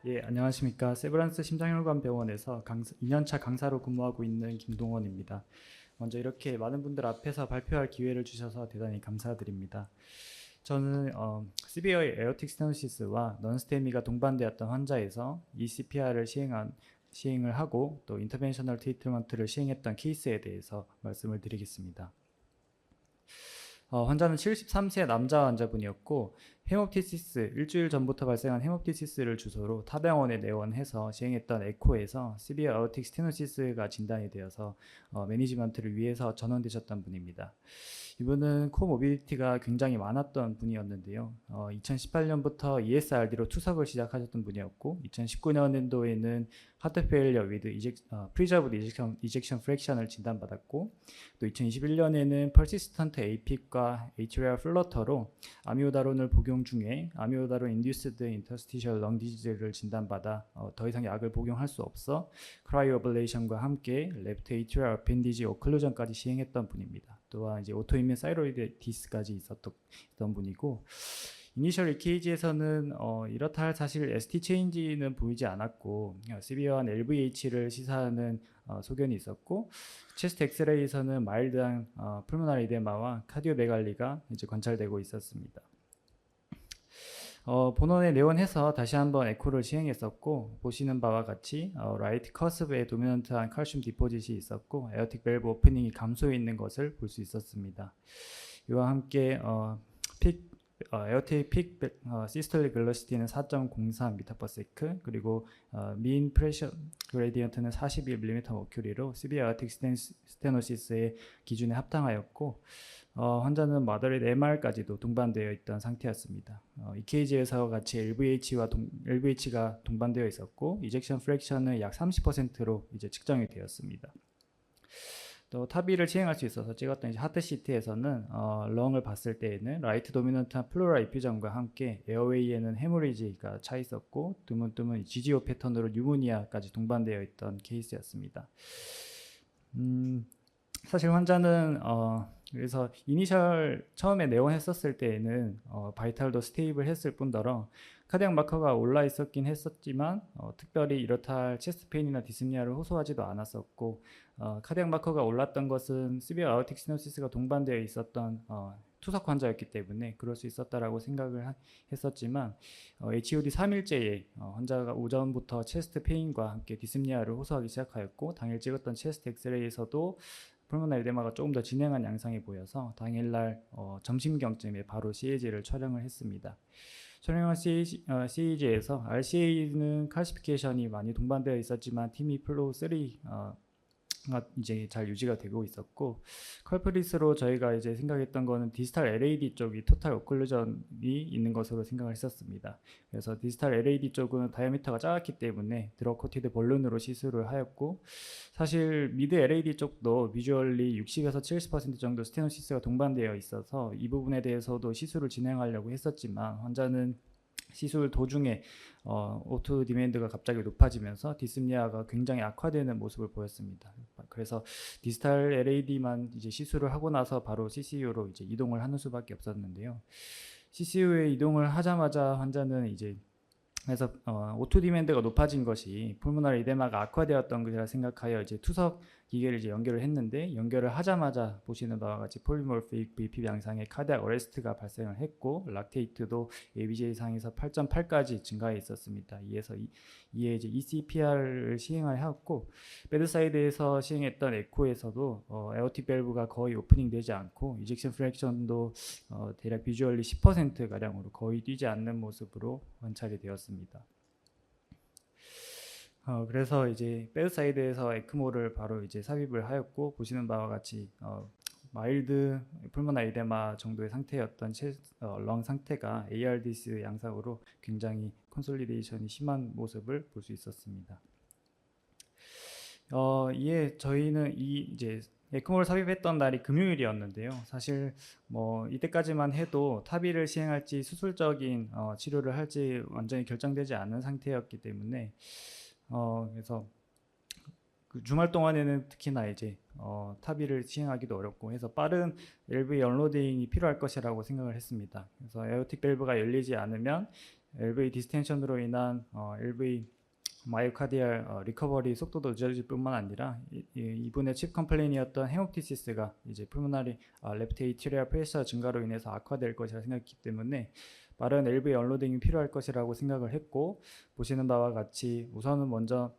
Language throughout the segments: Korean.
예, 안녕하십니까. 세브란스 심장혈관 병원에서 2년차 강사로 근무하고 있는 김동원입니다. 먼저 이렇게 많은 분들 앞에서 발표할 기회를 주셔서 대단히 감사드립니다. 저는 시비어의 에어틱 스테노시스와 넌스테미가 동반되었던 환자에서 ECPR을 시행을 하고 또 인터벤셔널 트리트먼트를 시행했던 케이스에 대해서 말씀을 드리겠습니다. 환자는 73세 남자 환자분이었고 헤모프티시스, 일주일 전부터 발생한 헤모프티시스를 주소로 타병원에 내원해서 시행했던 에코에서 시비어 아오틱 스테노시스가 진단이 되어서 매니지먼트를 위해서 전원되셨던 분입니다. 이분은 코모비디티가 굉장히 많았던 분이었는데요. 2018년부터 ESRD로 투석을 시작하셨던 분이었고 2019년도에는 하트 페일리어 위드 프리저브드 이젝션 프랙션을 진단받았고 또 2021년에는 퍼시스턴트 에이픽과 에이트리얼 플러터로 아미오다론을 복용 중에 아미오다론 인듀스드 인터스티셜 렁 디지즈를 진단받아 더 이상 약을 복용할 수 없어 크라이오블레이션과 함께 레프트 에이트리얼 어펜디지 오클루전까지 시행했던 분입니다. 또한 이제 오토이뮨 사이로이디스까지 있었던 분이고 이니셜 EKG에서는 이렇다 할 사실 ST 체인지는 보이지 않았고 시비어한 LVH를 시사하는 소견이 있었고 체스트 엑스레이에서는 마일드한 풀모나리 이데마와 카디오메갈리가 이제 관찰되고 있었습니다. 본원에 내원해서 다시 한번 에코를 시행했었고 보시는 바와 같이 라이트 커스브에 도미넌트한 칼슘 디포짓이 있었고 에어틱 밸브 오프닝이 감소해 있는 것을 볼 수 있었습니다. 이와 함께 에어틱 픽 시스톨릭 벨로시티는 4.03m/s 그리고 민 프레셔 그레디언트는 41mm/H로 시비어 에어틱 스테노시스의 기준에 합당하였고 환자는 마더릿 MR까지도 동반되어 있던 상태였습니다. EKG에서 같이 LVH가 동반되어 있었고 이젝션 프랙션은 약 30%로 이제 측정이 되었습니다. 또 타비를 시행할 수 있어서 찍었던 이제 하트 CT에서는 렁을 봤을 때에는 라이트 도미넌트한 플로라 이퓨전과 함께 에어웨이에는 헤모리지가 차 있었고 드문드문 GGO 패턴으로 뉴모니아까지 동반되어 있던 케이스였습니다. 사실 환자는 그래서 이니셜 처음에 내원했었을 때에는 바이탈도 스테이블 했을 뿐더러 카디악 마커가 올라 있었긴 했었지만 특별히 이렇다 할 체스트 페인이나 디스니아를 호소하지도 않았었고 카디악 마커가 올랐던 것은 시비어 아오틱 시노시스가 동반되어 있었던 투석 환자였기 때문에 그럴 수 있었다라고 생각을 했었지만 HOD 3일째에 환자가 오전부터 체스트 페인과 함께 디스니아를 호소하기 시작하였고 당일 찍었던 체스트 엑스레이에서도 풀모나리 에데마가 조금 더 진행한 양상이 보여서 당일날 점심경쯤에 바로 CAG를 촬영을 했습니다. 촬영한 CAG에서 RCA는 칼시피케이션이 많이 동반되어 있었지만 팀이 플로우 3 이제 잘 유지가 되고 있었고 컬프리스로 저희가 이제 생각했던 거는 디지털 LAD 쪽이 토탈 오클루전이 있는 것으로 생각을 했었습니다. 그래서 디지털 LAD 쪽은 다이아미터가 작았기 때문에 드럭 코티드 볼룬으로 시술을 하였고 사실 미드 LAD 쪽도 비주얼리 60에서 70% 정도 스테노시스가 동반되어 있어서 이 부분에 대해서도 시술을 진행하려고 했었지만 환자는 시술 도중에 오토 디맨드가 갑자기 높아지면서 디스니아가 굉장히 악화되는 모습을 보였습니다. 그래서 디지털 LAD만 이제 시술을 하고 나서 바로 CCU로 이제 이동을 하는 수밖에 없었는데요. CCU에 이동을 하자마자 환자는 이제 그래서 오토 디맨드가 높아진 것이 풀모나리 이데마가 악화되었던 것이라 생각하여 이제 투석 기계를 이제 연결을 했는데 연결을 하자마자 보시는 바와 같이 폴리모르픽 VP 양상의 카디악 어레스트가 발생을 했고 락테이트도 ABJ 상에서 8.8까지 증가해 있었습니다. 이에 이제 ECPR을 시행하였고 베드사이드에서 시행했던 에코에서도 에어틱 밸브가 거의 오프닝 되지 않고 이젝션 프랙션도 대략 비주얼리 10% 가량으로 거의 뛰지 않는 모습으로 관찰이 되었습니다. 그래서 이제 베드사이드에서 에크모를 바로 이제 삽입을 하였고 보시는 바와 같이 마일드 풀모나리 에데마 정도의 상태였던 렁 상태가 ARDS 양상으로 굉장히 컨솔리데이션이 심한 모습을 볼 수 있었습니다. 이에 저희는 이제 에크모를 삽입했던 날이 금요일이었는데요. 사실 뭐 이때까지만 해도 타비를 시행할지 수술적인 치료를 할지 완전히 결정되지 않은 상태였기 때문에 그래서 그 주말 동안에는 특히나 이제 타비를 시행하기도 어렵고 해서 빠른 LV 언로딩이 필요할 것이라고 생각을 했습니다. 그래서 에어틱 밸브가 열리지 않으면 LV 디스텐션으로 인한 LV 마이오카디알 리커버리 속도도 늦어질 뿐만 아니라 이분의 칩 컴플레인이었던 헤모프티시스가 이제 풀모나리 레프트 에이트리얼 프레셔 증가로 인해서 악화될 것이라 생각했기 때문에 빠른 LV 언로딩이 필요할 것이라고 생각을 했고, 보시는 바와 같이 우선은 먼저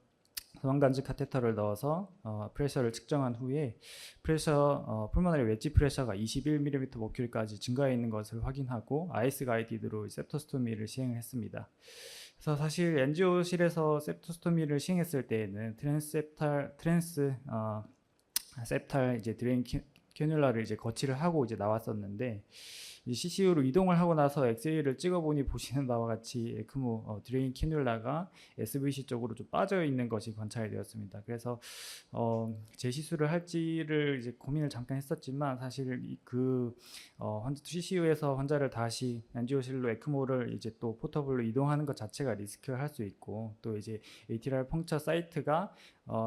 소환간지 카테터를 넣어서 프레셔를 측정한 후에 풀모나리 웨지 프레셔가 21mm 머큐리까지 증가해 있는 것을 확인하고 IS 가이디드로 septostomy 시행을 했습니다. 그래서 사실 엔지오실에서 septostomy 시행했을 때에는 septal 이제 드레인 캐뉼라를 이제 거치를 하고 이제 나왔었는데, CCU로 이동을 하고 나서 엑스레이를 찍어보니 보시는 바와 같이 에크모 드레인 캐뉼라가 SVC 쪽으로 좀 빠져 있는 것이 관찰되었습니다. 그래서 재시술을 할지를 이제 고민을 잠깐 했었지만, 사실 CCU에서 환자를 다시 엔지오실로 에크모를 이제 또 포터블로 이동하는 것 자체가 리스크를 할 수 있고, 또 이제 ATR 펑처 사이트가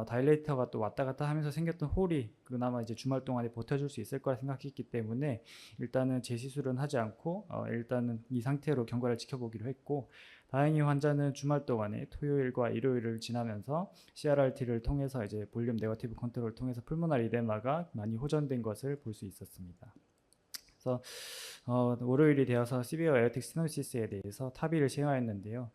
다일레이터가 또 왔다 갔다 하면서 생겼던 홀이 그나마 이제 주말 동안에 버텨줄 수 있을 거라 생각했기 때문에 일단은 재시술은 하지 않고 일단은 이 상태로 경과를 지켜보기로 했고, 다행히 환자는 주말 동안에 토요일과 일요일을 지나면서 CRRT를 통해서 이제 볼륨 네거티브 컨트롤을 통해서 풀모나리 이데마가 많이 호전된 것을 볼 수 있었습니다. 그래서 월요일이 되어서 시비어 에어틱 스테노시스에 대해서 타비를 시행하였는데요.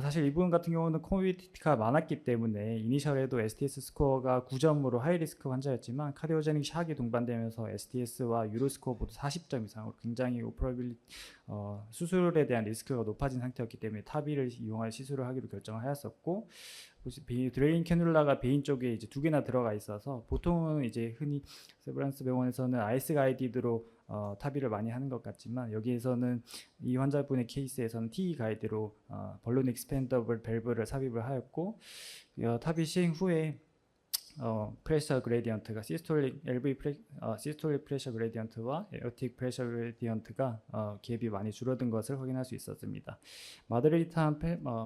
사실 이분 같은 경우는 코모비디티가 많았기 때문에 이니셜에도 STS 스코어가 9점으로 하이리스크 환자였지만 카디오제닉 샥이 동반되면서 STS와 유로 스코어 모두 40점 이상으로 굉장히 수술에 대한 리스크가 높아진 상태였기 때문에 타비를 이용할 시술을 하기로 결정하였었고, 드레인 캐뉼라가 베인 쪽에 이제 2개나 들어가 있어서 보통은 이제 흔히 세브란스 병원에서는 IS 가이디드로 타비를 많이 하는 것 같지만, 여기에서는 이 환자분의 케이스에서는 TE 가이드로 벌룬 익스펜더블 밸브를 삽입을 하였고, 타비 시행 후에 프레셔 그레디언트가 시스톨릭 프레셔 그레디언트와 에어틱 프레셔 그레디언트가 갭이 많이 줄어든 것을 확인할 수 있었습니다. 마더레이트한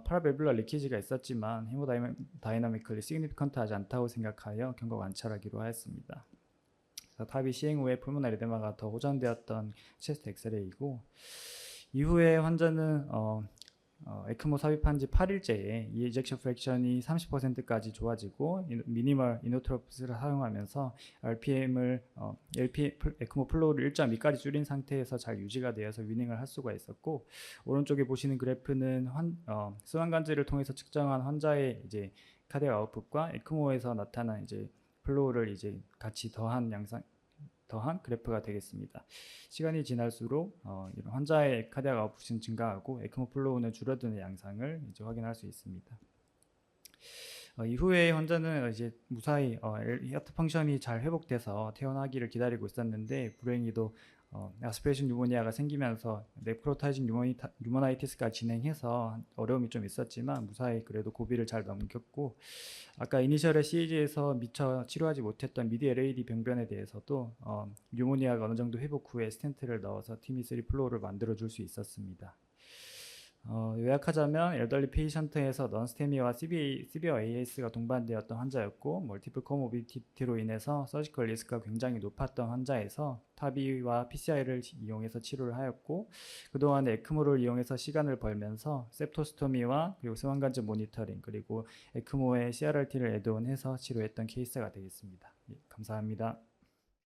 파라밸뷸러 리키지가 있었지만 헤모다이나미컬리 시그니피컨트하지 않다고 생각하여 경과 관찰하기로 하였습니다. 타비 시행 후에 풀모나리 에데마가 더 호전되었던 체스트 엑스레이이고, 이후에 환자는 에크모 삽입한 지 8일째에 이 이젝션 프랙션이 30%까지 좋아지고 미니멀 이노트로프스를 사용하면서 RPM을 에크모 플로우를 1.2까지 줄인 상태에서 잘 유지가 되어서 위닝을 할 수가 있었고, 오른쪽에 보시는 그래프는 수환간지를 통해서 측정한 환자의 이제 카디악 아웃풋과 에크모에서 나타난 이제 플로우를 이제 같이 더한 그래프가 되겠습니다. 시간이 지날수록 이런 환자의 카디악 아웃풋은 증가하고 에크모 플로우는 줄어드는 양상을 이제 확인할 수 있습니다. 이후에 환자는 이제 무사히 하트 펑션이 잘 회복돼서 퇴원하기를 기다리고 있었는데, 불행히도 아스피레이션 뉴모니아가 생기면서 네프로타이징 뉴모나이티스가 진행해서 어려움이 좀 있었지만 무사히 그래도 고비를 잘 넘겼고, 아까 이니셜의 CAG에서 미처 치료하지 못했던 미디 LAD 병변에 대해서도 뉴모니아가 어느 정도 회복 후에 스텐트를 넣어서 TIMI3 플로우를 만들어 줄 수 있었습니다. 요약하자면 엘더리 페이션트에서 넌스테미와 시비어 AS가 동반되었던 환자였고, 멀티플 코모비디티로 인해서 서지컬 리스크가 굉장히 높았던 환자에서 타비와 PCI를 이용해서 치료를 하였고, 그동안 에크모를 이용해서 시간을 벌면서 septostomy 그리고 소환간지 모니터링 그리고 에크모에 CRRT를 애드온해서 치료했던 케이스가 되겠습니다. 감사합니다.